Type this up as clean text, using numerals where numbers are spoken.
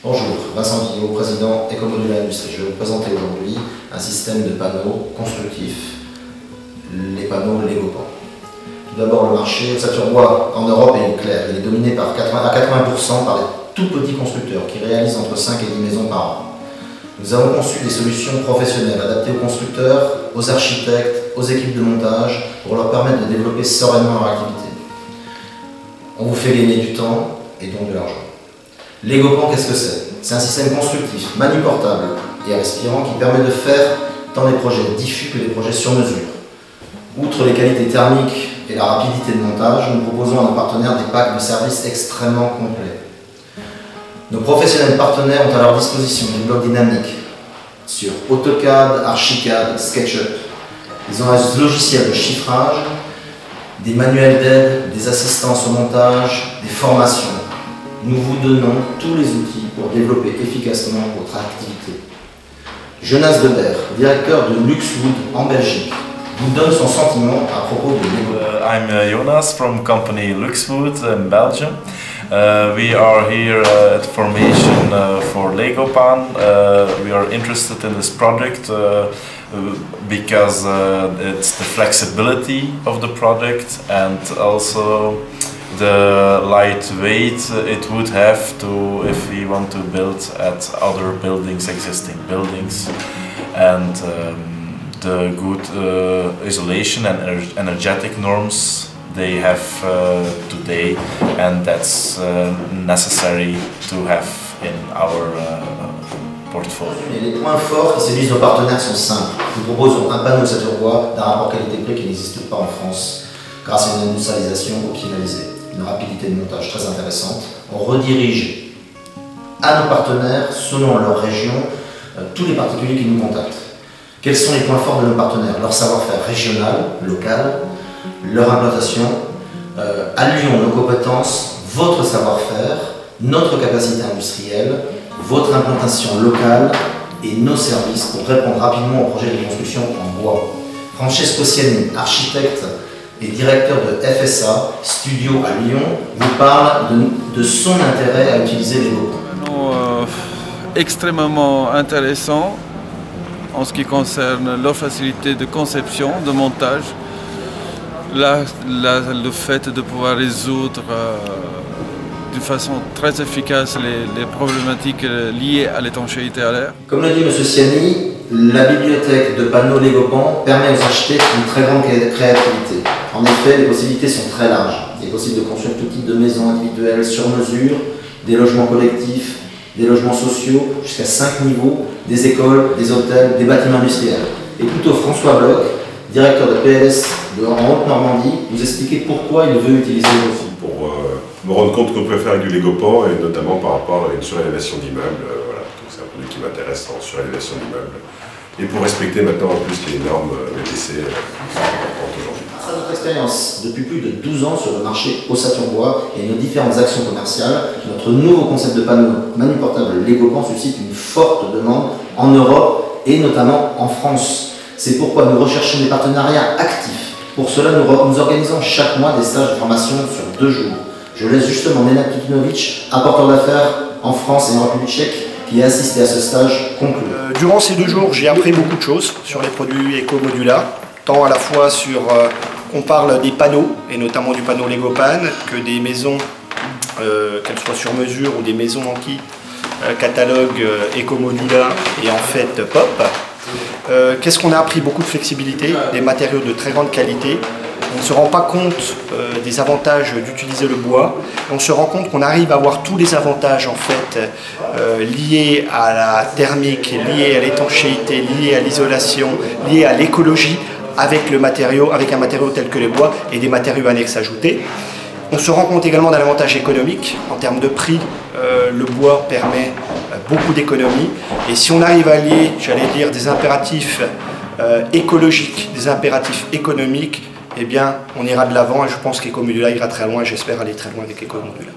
Bonjour, Vincent Guillot, président Ecomodula Industrie. Je vais vous présenter aujourd'hui un système de panneaux constructifs, les panneaux Legopan. Tout d'abord, le marché saturnois en Europe est clair. Il est dominé à 80% par les tout petits constructeurs qui réalisent entre 5 et 10 maisons par an. Nous avons conçu des solutions professionnelles adaptées aux constructeurs, aux architectes, aux équipes de montage pour leur permettre de développer sereinement leur activité. On vous fait gagner du temps et donc de l'argent. Legopan, qu'est-ce que c'est? C'est un système constructif, manuportable et respirant qui permet de faire tant les projets diffus que les projets sur mesure. Outre les qualités thermiques et la rapidité de montage, nous proposons à nos partenaires des packs de services extrêmement complets. Nos professionnels partenaires ont à leur disposition des blocs dynamiques sur AutoCAD, Archicad, SketchUp. Ils ont un logiciel de chiffrage, des manuels d'aide, des assistances au montage, des formations. Nous vous donnons tous les outils pour développer efficacement votre activité. Jonas Deber, directeur de Luxwood en Belgique, vous donne son sentiment à propos de Legopan. I'm Jonas from company Luxwood in Belgium. We are here at formation for Legopan. We are interested in this project because it's the flexibility of the project and also the lightweight it would have to if we want to build at other buildings, existing buildings, and the good isolation and energetic norms they have today, and that's necessary to have in our portfolio. Et les points forts qui séduisent nos partenaires sont simples. Nous proposons un panneau saturnois d'un rapport qualité-prix qui n'existe pas en France grâce à une industrialisation optimalisée, une rapidité de montage très intéressante. On redirige à nos partenaires, selon leur région, tous les particuliers qui nous contactent. Quels sont les points forts de nos partenaires? Leur savoir-faire régional, local, leur implantation. À Lyon, nos compétences, votre savoir-faire, notre capacité industrielle, votre implantation locale et nos services pour répondre rapidement aux projets de construction en bois. Francesco Siani, architecte et directeur de FSA Studio à Lyon, vous parle de son intérêt à utiliser Legopan. Extrêmement intéressant en ce qui concerne leur facilité de conception, de montage, le fait de pouvoir résoudre de façon très efficace les problématiques liées à l'étanchéité à l'air. Comme le dit M. Siani, la bibliothèque de panneaux Legopan permet aux architectes une très grande créativité. En effet, les possibilités sont très larges. Il est possible de construire tout type de maisons individuelles sur mesure, des logements collectifs, des logements sociaux, jusqu'à 5 niveaux, des écoles, des hôtels, des bâtiments industriels. Et plutôt François Bloch, directeur de PLS en Haute-Normandie, vous expliquer pourquoi il veut utiliser Legopan. Pour me rendre compte qu'on peut faire avec du Legopan, et notamment par rapport à une surélévation d'immeubles. Voilà. C'est un produit qui m'intéresse en surélévation d'immeubles. Et pour respecter maintenant en plus les normes VTC qui sont importantes aujourd'hui. Grâce à notre expérience depuis plus de 12 ans sur le marché au Saturnois et nos différentes actions commerciales, notre nouveau concept de panneau manuportable Legopan suscite une forte demande en Europe et notamment en France. C'est pourquoi nous recherchons des partenariats actifs. Pour cela, nous organisons chaque mois des stages de formation sur 2 jours. Je laisse justement Nenad Tutinovic, apporteur d'affaires en France et en République tchèque, qui a assisté à ce stage conclu. Durant ces 2 jours, j'ai appris beaucoup de choses sur les produits Ecomodula, tant à la fois sur, on parle des panneaux, et notamment du panneau Legopan, que des maisons, qu'elles soient sur mesure ou des maisons catalogue Ecomodula et en fait POP. Qu'est-ce qu'on a appris? Beaucoup de flexibilité, des matériaux de très grande qualité. On ne se rend pas compte des avantages d'utiliser le bois. On se rend compte qu'on arrive à avoir tous les avantages en fait liés à la thermique, liés à l'étanchéité, liés à l'isolation, liés à l'écologie avec un matériau tel que le bois et des matériaux annexes ajoutés. On se rend compte également d'un avantage économique en termes de prix. Le bois permet beaucoup d'économies et si on arrive à lier, j'allais dire, des impératifs écologiques, des impératifs économiques, eh bien on ira de l'avant et je pense qu'Ecomodula ira très loin, j'espère aller très loin avec Ecomodula.